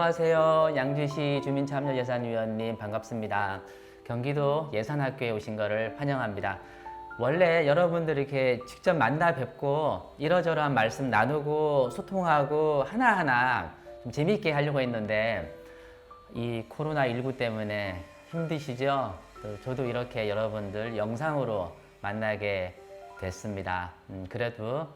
안녕하세요. 양주시 주민참여예산위원님 반갑습니다. 경기도 예산학교에 오신 것을 환영합니다. 원래 여러분들 이렇게 직접 만나 뵙고 이러저러한 말씀 나누고 소통하고 하나하나 좀 재미있게 하려고 했는데 이 코로나19 때문에 힘드시죠? 또 저도 이렇게 여러분들 영상으로 만나게 됐습니다. 그래도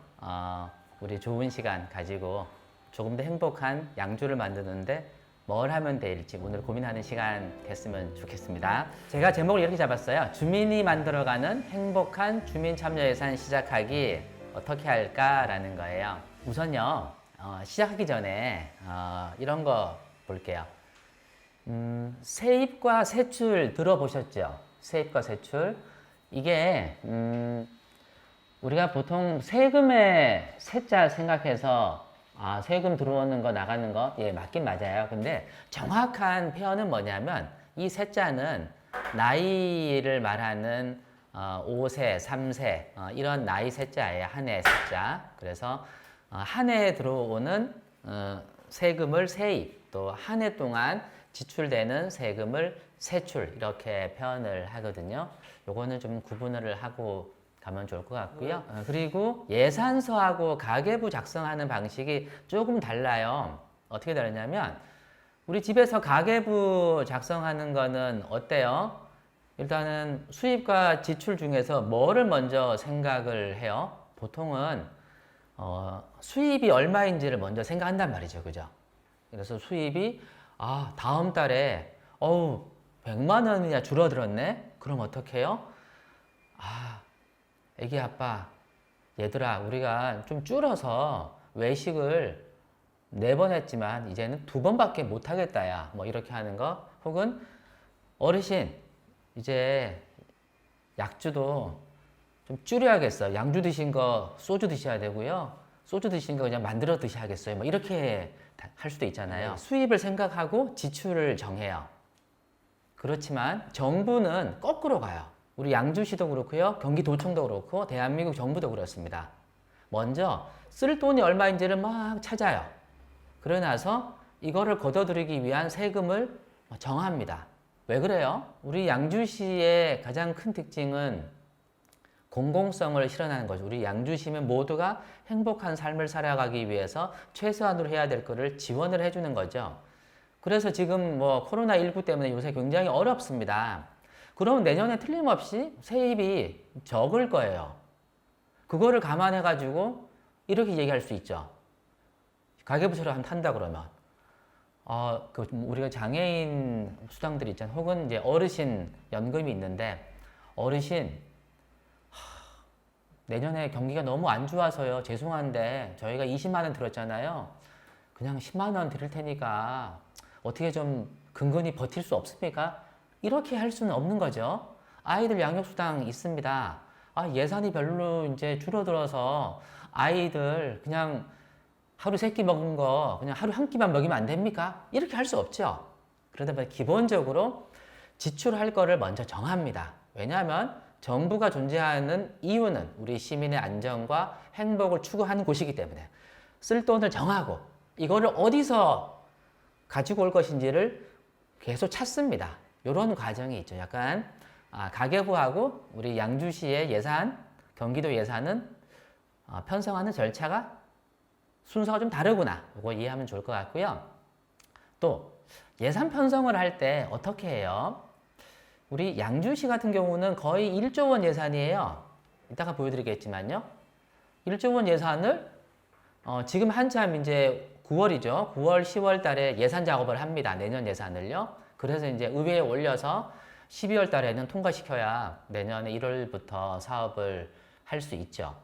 우리 좋은 시간 가지고 조금 더 행복한 양주를 만드는데 뭘 하면 될지 오늘 고민하는 시간 됐으면 좋겠습니다. 제가 제목을 이렇게 잡았어요. 주민이 만들어가는 행복한 주민참여예산 시작하기 어떻게 할까라는 거예요. 우선요, 시작하기 전에 이런 거 볼게요. 세입과 세출 들어보셨죠? 세입과 세출. 이게 우리가 보통 세금의 세자 생각해서 세금 들어오는 거 나가는 거 예, 맞긴 맞아요. 근데 정확한 표현은 뭐냐면 이 세자는 나이를 말하는 5세, 3세 이런 나이 세자예요. 한 해 세자. 그래서 한 해에 들어오는 세금을 세입, 또 한 해 동안 지출되는 세금을 세출 이렇게 표현을 하거든요. 요거는 좀 구분을 하고 가면 좋을 것 같고요. 그리고 예산서하고 가계부 작성하는 방식이 조금 달라요. 어떻게 다르냐면 우리 집에서 가계부 작성하는 거는 어때요? 일단은 수입과 지출 중에서 뭐를 먼저 생각을 해요? 보통은 수입이 얼마인지를 먼저 생각한단 말이죠. 그죠? 그래서 수입이 다음 달에 100만 원이나 줄어들었네? 그럼 어떻게 해요? 애기 아빠, 얘들아, 우리가 좀 줄어서 외식을 4번 했지만 이제는 2번밖에 못 하겠다, 야. 뭐 이렇게 하는 거. 혹은 어르신, 이제 약주도 좀 줄여야겠어. 양주 드신 거 소주 드셔야 되고요. 소주 드신 거 그냥 만들어 드셔야겠어요. 뭐 이렇게 할 수도 있잖아요. 수입을 생각하고 지출을 정해요. 그렇지만 정부는 거꾸로 가요. 우리 양주시도 그렇고요. 경기도청도 그렇고 대한민국 정부도 그렇습니다. 먼저 쓸 돈이 얼마인지를 막 찾아요. 그러고 나서 이거를 걷어들이기 위한 세금을 정합니다. 왜 그래요? 우리 양주시의 가장 큰 특징은 공공성을 실현하는 거죠. 우리 양주시민 모두가 행복한 삶을 살아가기 위해서 최소한으로 해야 될 거를 지원을 해주는 거죠. 그래서 지금 코로나19 때문에 요새 굉장히 어렵습니다. 그러면 내년에 틀림없이 세입이 적을 거예요. 그거를 감안해가지고 이렇게 얘기할 수 있죠. 가계부처를 한다 그러면 우리가 장애인 수당들 있잖아요. 혹은 이제 어르신 연금이 있는데 어르신 내년에 경기가 너무 안 좋아서요. 죄송한데 저희가 20만 원 들었잖아요. 그냥 10만 원 드릴 테니까 어떻게 좀 근근히 버틸 수 없습니까? 이렇게 할 수는 없는 거죠. 아이들 양육수당 있습니다. 예산이 별로 이제 줄어들어서 아이들 그냥 하루 3끼 먹은 거 그냥 하루 한 끼만 먹이면 안 됩니까? 이렇게 할 수 없죠. 그러다 보니 기본적으로 지출할 거를 먼저 정합니다. 왜냐하면 정부가 존재하는 이유는 우리 시민의 안전과 행복을 추구하는 곳이기 때문에 쓸 돈을 정하고 이거를 어디서 가지고 올 것인지를 계속 찾습니다. 이런 과정이 있죠. 약간 가계부하고 우리 양주시의 예산, 경기도 예산은 편성하는 절차가 순서가 좀 다르구나. 이거 이해하면 좋을 것 같고요. 또 예산 편성을 할 때 어떻게 해요? 우리 양주시 같은 경우는 거의 1조 원 예산이에요. 이따가 보여드리겠지만요. 1조 원 예산을 지금 한참 이제 9월이죠. 9월, 10월 달에 예산 작업을 합니다. 내년 예산을요. 그래서 이제 의회에 올려서 12월 달에는 통과시켜야 내년에 1월부터 사업을 할 수 있죠.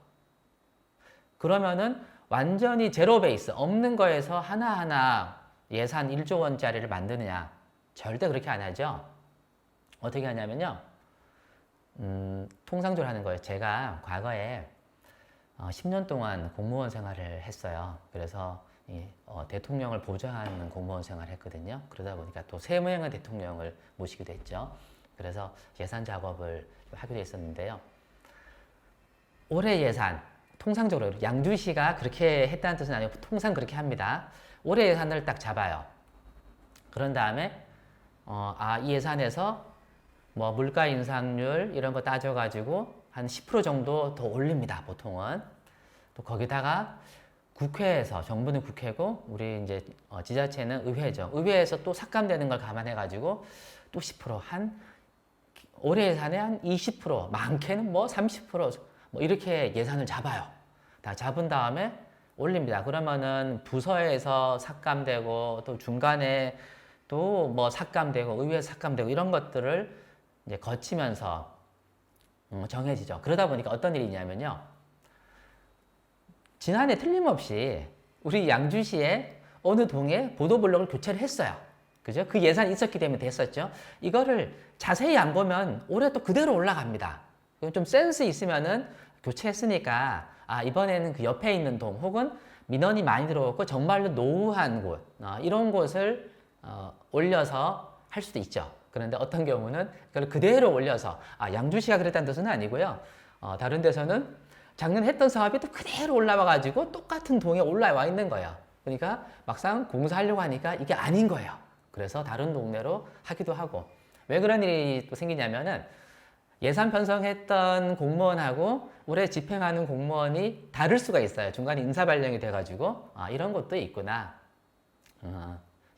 그러면은 완전히 제로 베이스, 없는 거에서 하나하나 예산 1조 원짜리를 만드느냐? 절대 그렇게 안 하죠. 어떻게 하냐면요. 통상적으로 하는 거예요. 제가 과거에 10년 동안 공무원 생활을 했어요. 그래서 대통령을 보좌하는 공무원 생활을 했거든요. 그러다 보니까 또 세무형의 대통령을 모시기도 했죠. 그래서 예산 작업을 하기도 했었는데요. 올해 예산, 통상적으로 양주시가 그렇게 했다는 뜻은 아니고 통상 그렇게 합니다. 올해 예산을 딱 잡아요. 그런 다음에 이 예산에서 뭐 물가 인상률 이런 거 따져가지고 한 10% 정도 더 올립니다. 보통은. 또 거기다가 국회에서, 정부는 국회고 우리 이제 지자체는 의회죠. 의회에서 또 삭감되는 걸 감안해가지고 또 10%, 올해 예산에 한 20%, 많게는 뭐 30%뭐 이렇게 예산을 잡아요. 다 잡은 다음에 올립니다. 그러면은 부서에서 삭감되고 또 중간에 또 뭐 삭감되고 의회 삭감되고 이런 것들을 이제 거치면서 정해지죠. 그러다 보니까 어떤 일이 있냐면요. 지난해 틀림없이 우리 양주시에 어느 동에 보도블록을 교체를 했어요. 그죠? 그 예산이 있었기 때문에 됐었죠. 이거를 자세히 안 보면 올해 또 그대로 올라갑니다. 좀 센스 있으면은 교체했으니까 이번에는 그 옆에 있는 동 혹은 민원이 많이 들어왔고 정말로 노후한 곳 이런 곳을 올려서 할 수도 있죠. 그런데 어떤 경우는 그걸 그대로 올려서 양주시가 그랬다는 뜻은 아니고요. 다른 데서는 작년 했던 사업이 또 그대로 올라와 가지고 똑같은 동에 올라와 있는 거예요. 그러니까 막상 공사하려고 하니까 이게 아닌 거예요. 그래서 다른 동네로 하기도 하고. 왜 그런 일이 또 생기냐면은 예산 편성했던 공무원하고 올해 집행하는 공무원이 다를 수가 있어요. 중간에 인사 발령이 돼가지고 이런 것도 있구나.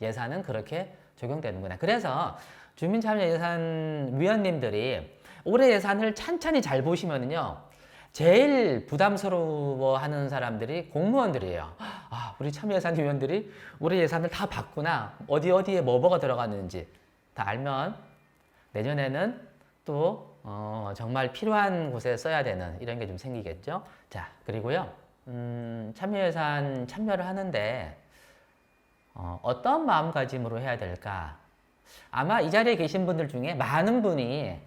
예산은 그렇게 적용되는구나. 그래서 주민참여예산 위원님들이 올해 예산을 찬찬히 잘 보시면은요. 제일 부담스러워하는 사람들이 공무원들이에요. 우리 참여예산위원들이 올해 예산을 다 봤구나. 어디에 뭐가 들어갔는지 다 알면 내년에는 또 정말 필요한 곳에 써야 되는 이런 게 좀 생기겠죠. 자, 그리고요. 참여예산 참여를 하는데 어떤 마음가짐으로 해야 될까? 아마 이 자리에 계신 분들 중에 많은 분이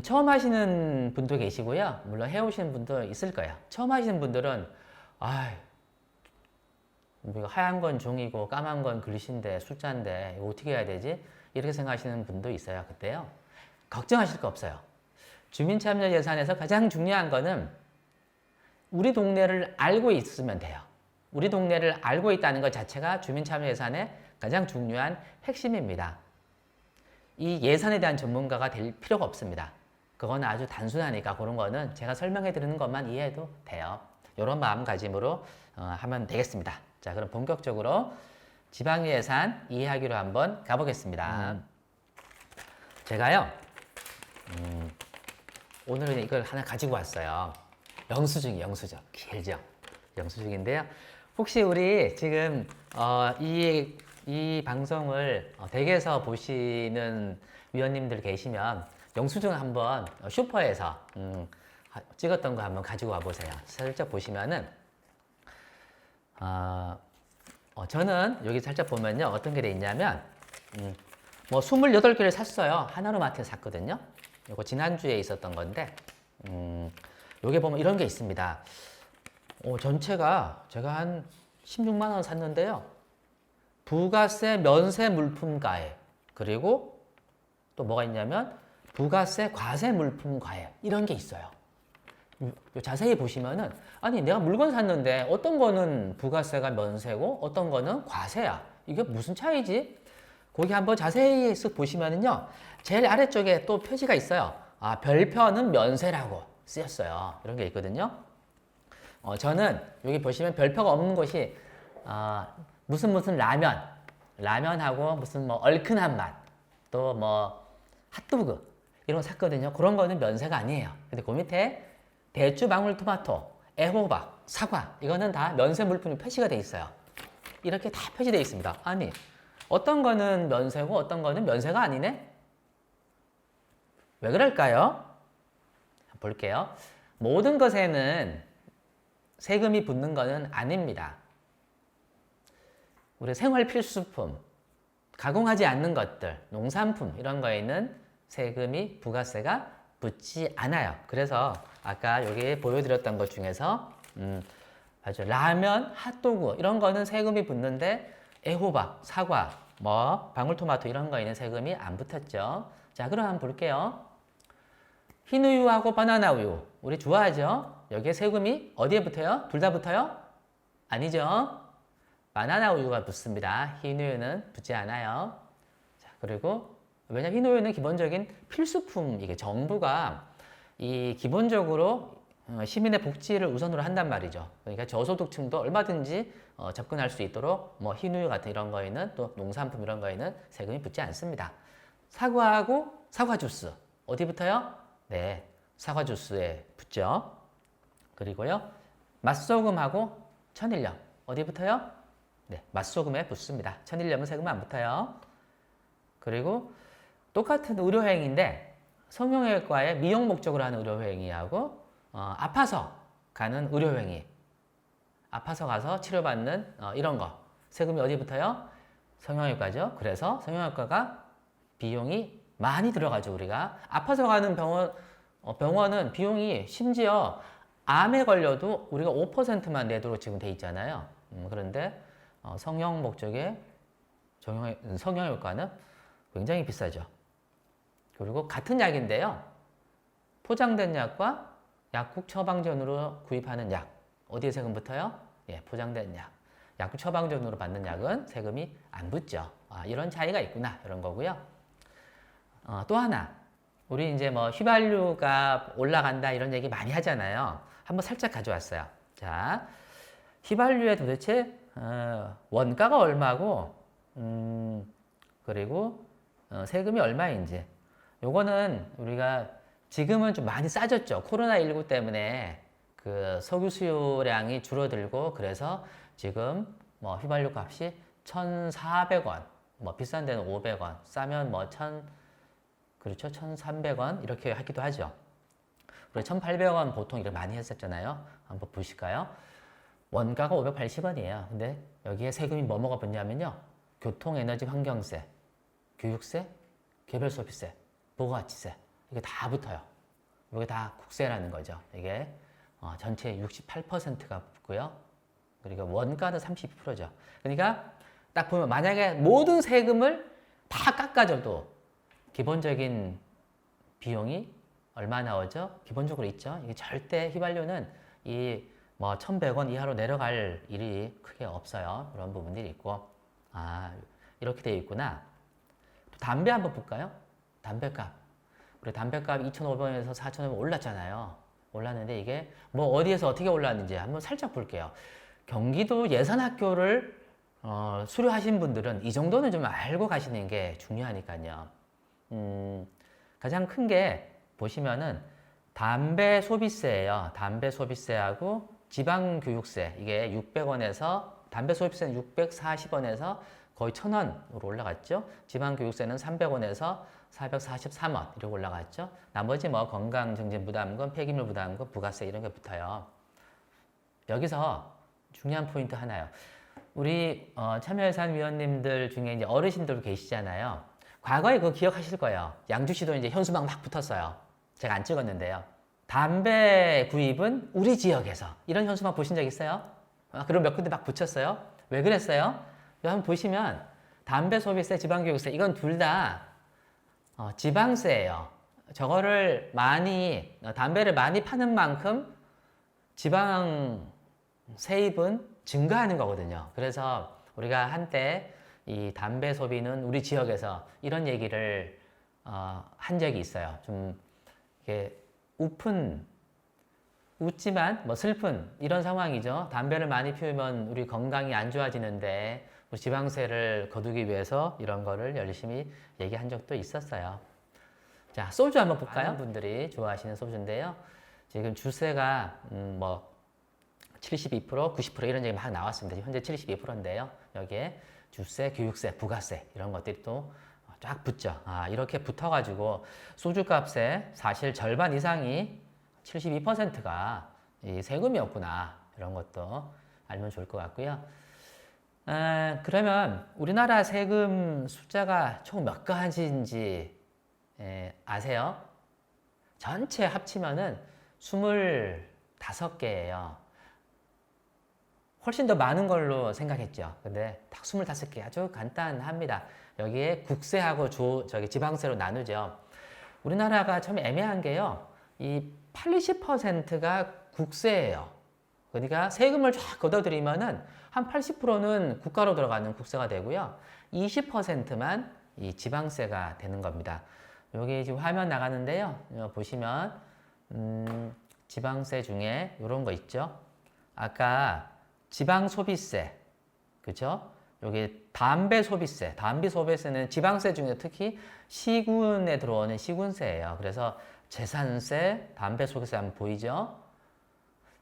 처음 하시는 분도 계시고요. 물론 해오시는 분도 있을 거예요. 처음 하시는 분들은 하얀 건 종이고 까만 건 글씨인데 숫자인데 이거 어떻게 해야 되지? 이렇게 생각하시는 분도 있어요. 그때요. 걱정하실 거 없어요. 주민참여 예산에서 가장 중요한 거는 우리 동네를 알고 있으면 돼요. 우리 동네를 알고 있다는 것 자체가 주민참여 예산의 가장 중요한 핵심입니다. 이 예산에 대한 전문가가 될 필요가 없습니다. 그건 아주 단순하니까 그런 거는 제가 설명해 드리는 것만 이해해도 돼요. 이런 마음가짐으로 하면 되겠습니다. 자, 그럼 본격적으로 지방예산 이해하기로 한번 가보겠습니다. 제가요, 오늘은 이걸 하나 가지고 왔어요. 영수증. 길죠? 영수증인데요. 혹시 우리 지금 이 방송을 댁에서 보시는 위원님들 계시면 영수증 한번 슈퍼에서 찍었던 거 한번 가지고 와 보세요. 살짝 보시면은 저는 여기 살짝 보면요 어떤 게 돼 있냐면 뭐 28개를 샀어요. 하나로마트에서 샀거든요. 이거 지난주에 있었던 건데 여기 보면 이런 게 있습니다. 전체가 제가 한 16만 원 샀는데요. 부가세 면세 물품 가액 그리고 또 뭐가 있냐면 부가세 과세 물품 가액 이런 게 있어요. 자세히 보시면은 아니 내가 물건 샀는데 어떤 거는 부가세가 면세고 어떤 거는 과세야. 이게 무슨 차이지? 거기 한번 자세히 쓱 보시면은요. 제일 아래쪽에 또 표지가 있어요. 별표는 면세라고 쓰였어요. 이런 게 있거든요. 저는 여기 보시면 별표가 없는 곳이 무슨 라면하고 무슨 뭐 얼큰한 맛, 또 뭐 핫도그 이런 거 샀거든요. 그런 거는 면세가 아니에요. 근데 그 밑에 대추, 방울토마토, 애호박, 사과 이거는 다 면세 물품이 표시가 돼 있어요. 이렇게 다 표시되어 있습니다. 아니 어떤 거는 면세고 어떤 거는 면세가 아니네? 왜 그럴까요? 볼게요. 모든 것에는 세금이 붙는 것은 아닙니다. 우리 생활 필수품, 가공하지 않는 것들, 농산품 이런 거에는 세금이 부가세가 붙지 않아요. 그래서 아까 여기 보여드렸던 것 중에서 맞죠. 라면, 핫도그 이런 거는 세금이 붙는데 애호박, 사과, 뭐 방울토마토 이런 거에는 세금이 안 붙었죠. 자, 그럼 한번 볼게요. 흰우유하고 바나나우유 우리 좋아하죠? 여기에 세금이 어디에 붙어요? 둘 다 붙어요? 아니죠. 바나나 우유가 붙습니다. 흰 우유는 붙지 않아요. 자, 그리고 왜냐면 흰 우유는 기본적인 필수품, 이게 정부가 이 기본적으로 시민의 복지를 우선으로 한단 말이죠. 그러니까 저소득층도 얼마든지 접근할 수 있도록 뭐 흰우유 같은 이런 거에는 또 농산품 이런 거에는 세금이 붙지 않습니다. 사과하고 사과 주스 어디부터요? 네, 사과 주스에 붙죠. 그리고요, 맛소금하고 천일염 어디부터요? 네, 맛소금에 붙습니다. 천일염은 세금 안 붙어요. 그리고 똑같은 의료행위인데 성형외과의 미용 목적으로 하는 의료행위하고 아파서 가는 의료행위, 아파서 가서 치료받는 이런 거 세금이 어디부터요? 성형외과죠. 그래서 성형외과가 비용이 많이 들어가죠. 우리가 아파서 가는 병원은 비용이 심지어 암에 걸려도 우리가 5%만 내도록 지금 돼 있잖아요. 그런데 성형 목적의 성형외과는 굉장히 비싸죠. 그리고 같은 약인데요. 포장된 약과 약국 처방전으로 구입하는 약 어디에 세금 붙어요? 예, 포장된 약. 약국 처방전으로 받는 약은 세금이 안 붙죠. 이런 차이가 있구나 이런 거고요. 또 하나, 우리 이제 뭐 휘발유가 올라간다 이런 얘기 많이 하잖아요. 한번 살짝 가져왔어요. 자, 휘발유에 도대체 원가가 얼마고, 그리고 세금이 얼마인지. 요거는 우리가 지금은 좀 많이 싸졌죠. 코로나19 때문에 그 석유 수요량이 줄어들고 그래서 지금 뭐 휘발유 값이 1,400원, 뭐 비싼 데는 500원, 싸면 뭐 그렇죠. 1,300원 이렇게 하기도 하죠. 우리 1,800원 보통 이렇게 많이 했었잖아요. 한번 보실까요? 원가가 580원이에요. 근데 여기에 세금이 뭐가 붙냐면요. 교통, 에너지, 환경세, 교육세, 개별소비세, 부가가치세 이게 다 붙어요. 이게 다 국세라는 거죠. 이게 전체의 68%가 붙고요. 그리고 원가는 32%죠. 그러니까 딱 보면 만약에 모든 세금을 다 깎아줘도 기본적인 비용이 얼마 나오죠? 기본적으로 있죠. 이게 절대 휘발유는 이 뭐 1,100원 이하로 내려갈 일이 크게 없어요. 그런 부분들이 있고, 이렇게 되어 있구나. 또 담배 한번 볼까요? 담배값. 우리 담배값 2,500원에서 4,500원 올랐잖아요. 올랐는데 이게 뭐 어디에서 어떻게 올랐는지 한번 살짝 볼게요. 경기도 예산학교를 수료하신 분들은 이 정도는 좀 알고 가시는 게 중요하니까요. 가장 큰 게 보시면은 담배 소비세예요. 담배 소비세하고 지방교육세 이게 600원에서 담배 소비세는 640원에서 거의 1,000원으로 올라갔죠. 지방교육세는 300원에서 443원 이렇게 올라갔죠. 나머지 뭐 건강증진부담금, 폐기물 부담금, 부가세 이런 게 붙어요. 여기서 중요한 포인트 하나요. 우리 참여예산위원님들 중에 이제 어르신들 계시잖아요. 과거에 그거 기억하실 거예요. 양주시도 이제 현수막 막 붙었어요. 제가 안 찍었는데요. 담배 구입은 우리 지역에서 이런 현수막 보신 적 있어요? 그럼 몇 군데 막 붙였어요. 왜 그랬어요? 한번 보시면 담배 소비세, 지방교육세 이건 둘 다 지방세예요. 저거를 담배를 많이 파는 만큼 지방 세입은 증가하는 거거든요. 그래서 우리가 한때 이 담배 소비는 우리 지역에서 이런 얘기를 한 적이 있어요. 좀 이게 웃지만 뭐 슬픈 이런 상황이죠. 담배를 많이 피우면 우리 건강이 안 좋아지는데 우리 지방세를 거두기 위해서 이런 거를 열심히 얘기한 적도 있었어요. 자, 소주 한번 볼까요? 많은 분들이 좋아하시는 소주인데요. 지금 주세가 뭐 72%, 90% 이런 얘기 막 나왔습니다. 현재 72%인데요. 여기에 주세, 교육세, 부가세 이런 것들이 또 쫙 붙죠. 이렇게 붙어가지고 소주값의 사실 절반 이상이 72%가 이 세금이었구나. 이런 것도 알면 좋을 것 같고요. 그러면 우리나라 세금 숫자가 총 몇 가지인지 아세요? 전체 합치면은 25개예요. 훨씬 더 많은 걸로 생각했죠. 근데 딱 25개 아주 간단합니다. 여기에 국세하고 지방세로 나누죠. 우리나라가 참 애매한 게요. 이 80%가 국세예요. 그러니까 세금을 쫙 걷어들이면은 한 80%는 국가로 들어가는 국세가 되고요. 20%만 이 지방세가 되는 겁니다. 여기 지금 화면 나가는데요. 보시면 지방세 중에 이런 거 있죠. 아까 지방소비세, 그죠? 여기 담배 소비세는 지방세 중에 특히 시군에 들어오는 시군세예요. 그래서 재산세, 담배 소비세 한번 보이죠?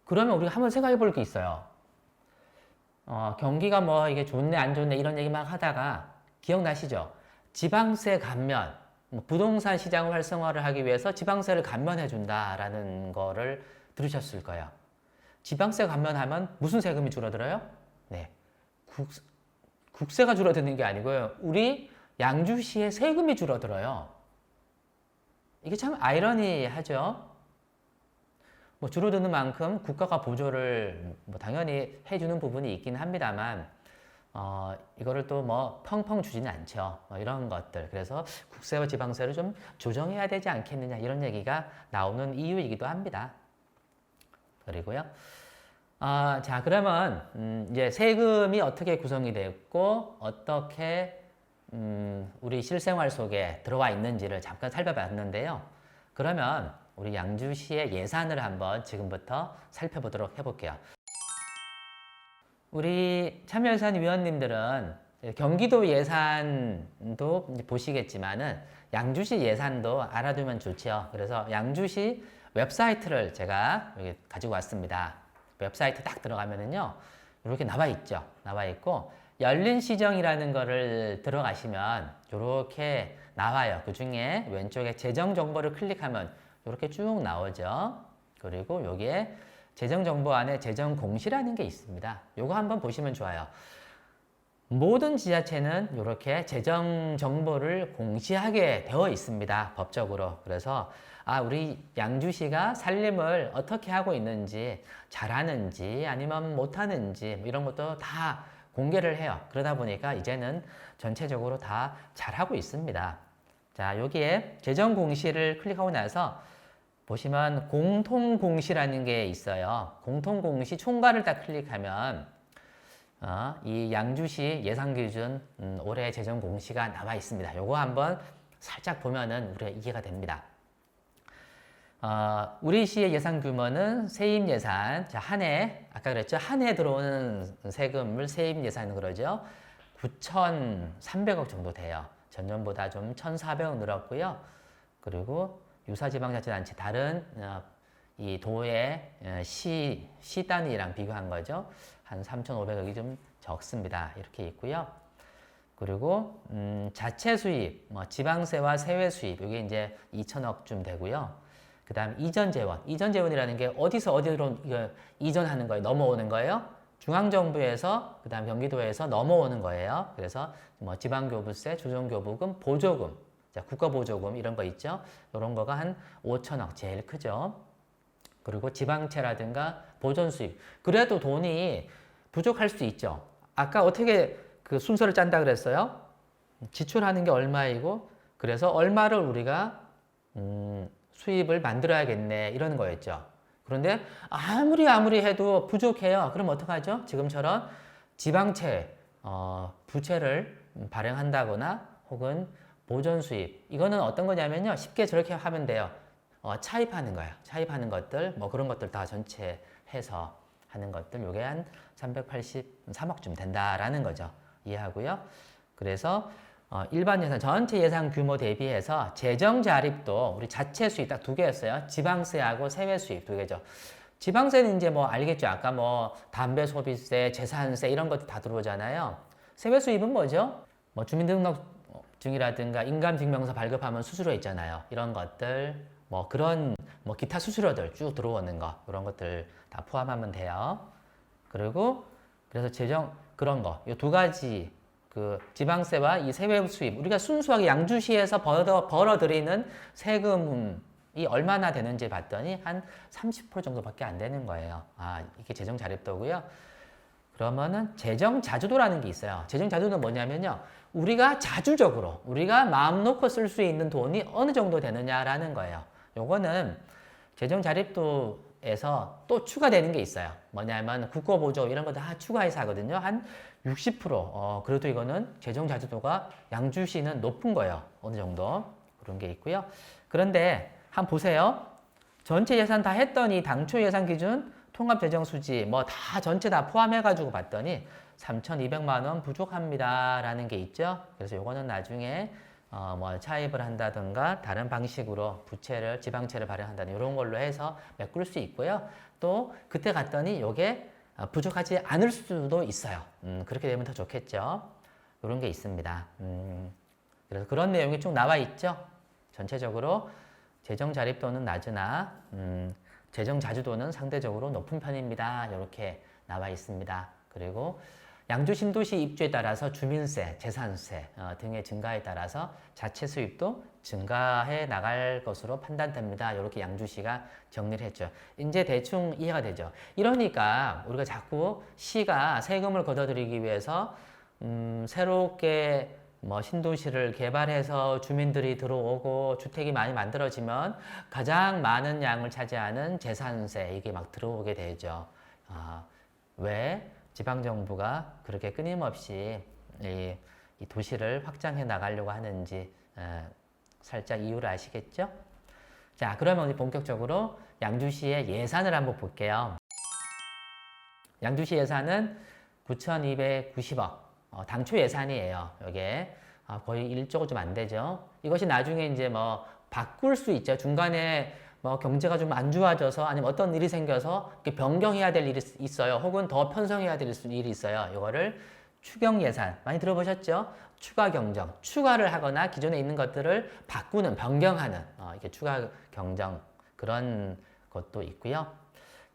그러면 우리가 한번 생각해 볼 게 있어요. 경기가 뭐 이게 좋네 안 좋네 이런 얘기 막 하다가 기억나시죠? 지방세 감면, 부동산 시장 활성화를 하기 위해서 지방세를 감면해 준다라는 거를 들으셨을 거예요. 지방세 감면하면 무슨 세금이 줄어들어요? 네. 국세가 줄어드는 게 아니고요. 우리 양주시의 세금이 줄어들어요. 이게 참 아이러니하죠? 뭐 줄어드는 만큼 국가가 보조를 뭐 당연히 해주는 부분이 있긴 합니다만, 이거를 또 뭐 펑펑 주지는 않죠. 이런 것들. 그래서 국세와 지방세를 좀 조정해야 되지 않겠느냐 이런 얘기가 나오는 이유이기도 합니다. 그리고요. 자, 그러면 이제 세금이 어떻게 구성이 됐고 어떻게 우리 실생활 속에 들어와 있는지를 잠깐 살펴봤는데요. 그러면 우리 양주시의 예산을 한번 지금부터 살펴보도록 해볼게요. 우리 참여예산 위원님들은 경기도 예산도 보시겠지만은 양주시 예산도 알아두면 좋죠. 그래서 양주시 웹사이트를 제가 여기 가지고 왔습니다. 웹사이트 딱 들어가면은요, 이렇게 나와 있죠. 나와 있고, 열린 시정이라는 거를 들어가시면 이렇게 나와요. 그 중에 왼쪽에 재정 정보를 클릭하면 이렇게 쭉 나오죠. 그리고 여기에 재정 정보 안에 재정 공시라는 게 있습니다. 요거 한번 보시면 좋아요. 모든 지자체는 이렇게 재정 정보를 공시하게 되어 있습니다. 법적으로. 그래서 우리 양주시가 살림을 어떻게 하고 있는지, 잘하는지 아니면 못하는지 이런 것도 다 공개를 해요. 그러다 보니까 이제는 전체적으로 다 잘하고 있습니다. 자, 여기에 재정 공시를 클릭하고 나서 보시면 공통공시라는 게 있어요. 공통공시 총괄을 딱 클릭하면 이 양주시 예산기준 올해 재정공시가 나와 있습니다. 요거 한번 살짝 보면은 우리가 이해가 됩니다. 우리 시의 예산 규모는 세입 예산, 자, 한 해, 아까 그랬죠? 한 해 들어오는 세금을 세입 예산으로 그러죠? 9,300억 정도 돼요. 전년보다 좀 1,400억 늘었고요. 그리고 유사지방자치단체 다른 이 도의 시 단위랑 비교한 거죠. 한 3,500억이 좀 적습니다. 이렇게 있고요. 그리고 자체 수입, 뭐 지방세와 세외 수입, 이게 이제 2,000억쯤 되고요. 그 다음 이전 재원, 이전 재원이라는 게 어디서 어디로 이전하는 거예요? 넘어오는 거예요? 중앙정부에서, 그 다음 경기도에서 넘어오는 거예요. 그래서 뭐 지방교부세, 조정교부금, 보조금, 자, 국가보조금 이런 거 있죠. 이런 거가 한 5천억 제일 크죠. 그리고 지방채라든가 보존수입. 그래도 돈이 부족할 수 있죠. 아까 어떻게 그 순서를 짠다 그랬어요? 지출하는 게 얼마이고 그래서 얼마를 우리가 수입을 만들어야겠네 이러는 거였죠. 그런데 아무리 해도 부족해요. 그럼 어떡하죠? 지금처럼 지방채, 부채를 발행한다거나 혹은 보존 수입. 이거는 어떤 거냐면요. 쉽게 저렇게 하면 돼요. 차입하는 거예요. 차입하는 것들, 뭐 그런 것들 다 전체 해서 하는 것들. 요게 한 383억쯤 된다라는 거죠. 이해하고요. 그래서 일반 예산, 전체 예산 규모 대비해서 재정 자립도 우리 자체 수입 딱 두 개였어요. 지방세하고 세외 수입 두 개죠. 지방세는 이제 뭐 알겠죠. 아까 뭐 담배 소비세, 재산세 이런 것들 다 들어오잖아요. 세외 수입은 뭐죠? 뭐 주민등록증이라든가 인감증명서 발급하면 수수료 있잖아요. 이런 것들, 뭐 그런 뭐 기타 수수료들 쭉 들어오는 거 이런 것들 다 포함하면 돼요. 그리고 그래서 재정 그런 거 이 두 가지 그 지방세와 이 세외 수입 우리가 순수하게 양주시에서 벌어들이는 세금이 얼마나 되는지 봤더니 한 30% 정도밖에 안 되는 거예요. 이게 재정 자립도고요. 그러면은 재정 자주도라는 게 있어요. 재정 자주도는 뭐냐면요. 우리가 자주적으로 우리가 마음 놓고 쓸 수 있는 돈이 어느 정도 되느냐라는 거예요. 요거는 재정 자립도 양주에서 또 추가되는 게 있어요. 뭐냐면 국고보조 이런 거 다 추가해서 하거든요. 한 60%. 그래도 이거는 재정 자주도가 양주시는 높은 거예요. 어느 정도. 그런 게 있고요. 그런데 한번 보세요. 전체 예산 다 했더니 당초 예산 기준 통합재정수지 뭐 다 전체 다 포함해가지고 봤더니 3,200만 원 부족합니다. 라는 게 있죠. 그래서 요거는 나중에 뭐 차입을 한다든가 다른 방식으로 부채를 지방채를 발행한다는 이런 걸로 해서 메꿀 수 있고요. 또 그때 갔더니 요게 부족하지 않을 수도 있어요. 그렇게 되면 더 좋겠죠. 이런 게 있습니다. 그래서 그런 내용이 쭉 나와 있죠. 전체적으로 재정 자립도는 낮으나 재정 자주도는 상대적으로 높은 편입니다. 이렇게 나와 있습니다. 그리고 양주 신도시 입주에 따라서 주민세, 재산세 등의 증가에 따라서 자체 수입도 증가해 나갈 것으로 판단됩니다. 이렇게 양주시가 정리를 했죠. 이제 대충 이해가 되죠. 이러니까 우리가 자꾸 시가 세금을 걷어들이기 위해서 새롭게 뭐 신도시를 개발해서 주민들이 들어오고 주택이 많이 만들어지면 가장 많은 양을 차지하는 재산세 이게 막 들어오게 되죠. 왜 지방정부가 그렇게 끊임없이 이 도시를 확장해 나가려고 하는지 살짝 이유를 아시겠죠? 자, 그러면 우리 본격적으로 양주시의 예산을 한번 볼게요. 양주시 예산은 9,290억. 당초 예산이에요. 이게 거의 1조가 좀 안 되죠. 이것이 나중에 이제 뭐 바꿀 수 있죠. 중간에 뭐 경제가 좀 안 좋아져서 아니면 어떤 일이 생겨서 변경해야 될 일이 있어요. 혹은 더 편성해야 될 일이 있어요. 이거를 추경 예산 많이 들어보셨죠? 추가 경정, 추가를 하거나 기존에 있는 것들을 바꾸는, 변경하는 이게 추가 경정 그런 것도 있고요.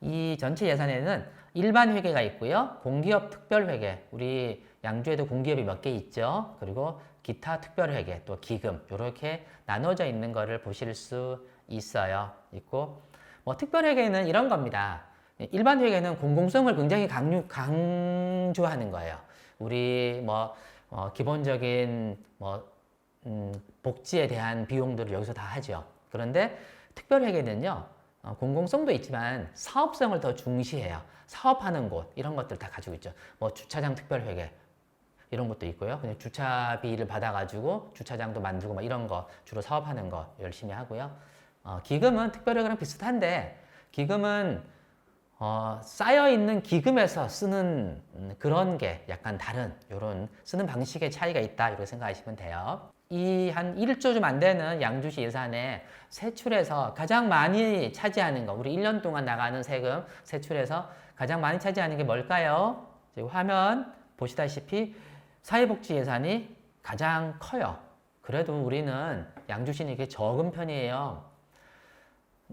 이 전체 예산에는 일반 회계가 있고요. 공기업 특별회계, 우리 양주에도 공기업이 몇 개 있죠. 그리고 기타 특별회계, 또 기금 이렇게 나눠져 있는 거를 보실 수 있어요. 있고 뭐 특별회계는 이런 겁니다. 일반 회계는 공공성을 굉장히 강조하는 거예요. 우리 뭐 기본적인 뭐 복지에 대한 비용들을 여기서 다 하죠. 그런데 특별회계는요. 공공성도 있지만 사업성을 더 중시해요. 사업하는 곳 이런 것들 다 가지고 있죠. 뭐 주차장 특별회계 이런 것도 있고요. 그냥 주차비를 받아가지고 주차장도 만들고 막 이런 거 주로 사업하는 거 열심히 하고요. 기금은 특별회계랑 비슷한데 기금은 쌓여있는 기금에서 쓰는 그런 게 약간 다른 이런 쓰는 방식의 차이가 있다 이렇게 생각하시면 돼요. 이 한 1조 좀 안 되는 양주시 예산에 세출에서 가장 많이 차지하는 거 우리 1년 동안 나가는 세금 세출에서 가장 많이 차지하는 게 뭘까요? 지금 화면 보시다시피 사회복지 예산이 가장 커요. 그래도 우리는 양주시는 이게 적은 편이에요.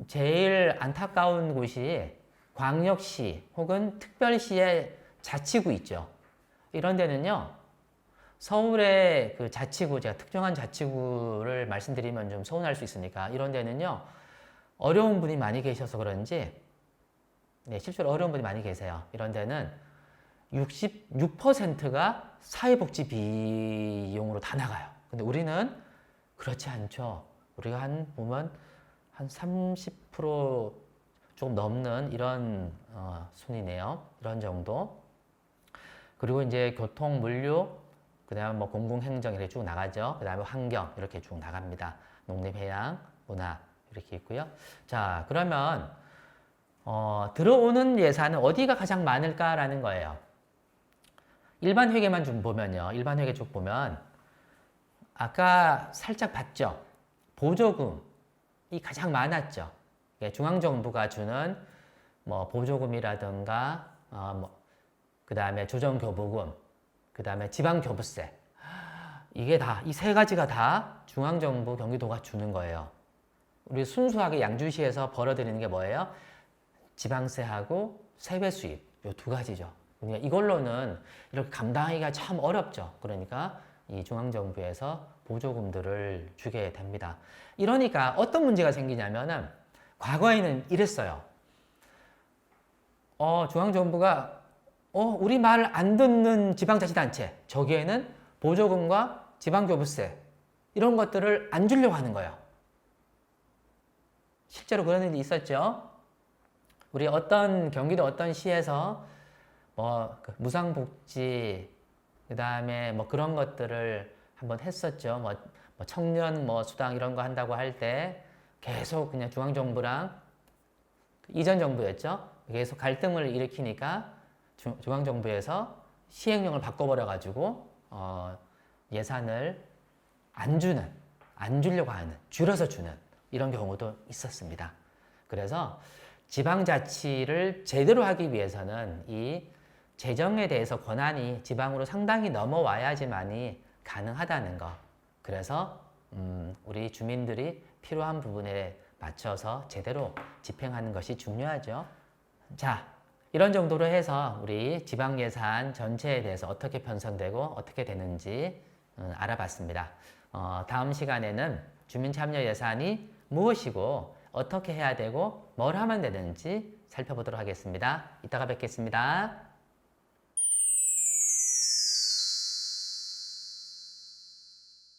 제일 안타까운 곳이 광역시 혹은 특별시의 자치구 있죠. 이런 데는요. 서울의 그 자치구, 제가 특정한 자치구를 말씀드리면 좀 서운할 수 있으니까 이런 데는요. 어려운 분이 많이 계셔서 그런지 네, 실제로 어려운 분이 많이 계세요. 이런 데는 66%가 사회복지 비용으로 다 나가요. 근데 우리는 그렇지 않죠. 우리가 보면 한 30% 조금 넘는 이런 순이네요. 이런 정도. 그리고 이제 교통, 물류, 그 다음에 뭐 공공행정 이렇게 쭉 나가죠. 그 다음에 환경 이렇게 쭉 나갑니다. 농림, 해양, 문화 이렇게 있고요. 자, 그러면 들어오는 예산은 어디가 가장 많을까라는 거예요. 일반 회계만 좀 보면요. 일반 회계 쭉 보면 아까 살짝 봤죠. 보조금이 가장 많았죠. 중앙정부가 주는 뭐 보조금이라든가 그 다음에 조정교부금, 그 다음에 지방교부세 이게 다 이 세 가지가 다 중앙정부 경기도가 주는 거예요. 우리 순수하게 양주시에서 벌어들이는 게 뭐예요? 지방세하고 세배 수입 이 두 가지죠. 그러니까 이걸로는 이렇게 감당하기가 참 어렵죠. 그러니까 이 중앙정부에서 보조금들을 주게 됩니다. 이러니까 어떤 문제가 생기냐면은 과거에는 이랬어요. 중앙정부가 우리 말을 안 듣는 지방자치단체 저기에는 보조금과 지방교부세 이런 것들을 안 주려고 하는 거예요. 실제로 그런 일이 있었죠. 우리 경기도 어떤 시에서 그 무상복지 그다음에 그런 것들을 한번 했었죠. 청년 수당 이런 거 한다고 할 때 계속 그냥 중앙정부랑 이전 정부였죠. 계속 갈등을 일으키니까 중앙정부에서 시행령을 바꿔버려 가지고 예산을 안 주려고 하는, 줄여서 주는 이런 경우도 있었습니다. 그래서 지방자치를 제대로 하기 위해서는 이 재정에 대해서 권한이 지방으로 상당히 넘어와야지만이 가능하다는 거. 그래서 우리 주민들이 필요한 부분에 맞춰서 제대로 집행하는 것이 중요하죠. 자, 이런 정도로 해서 우리 지방 예산 전체에 대해서 어떻게 편성되고 어떻게 되는지 알아봤습니다. 다음 시간에는 주민참여 예산이 무엇이고 어떻게 해야 되고 뭘 하면 되는지 살펴보도록 하겠습니다. 이따가 뵙겠습니다.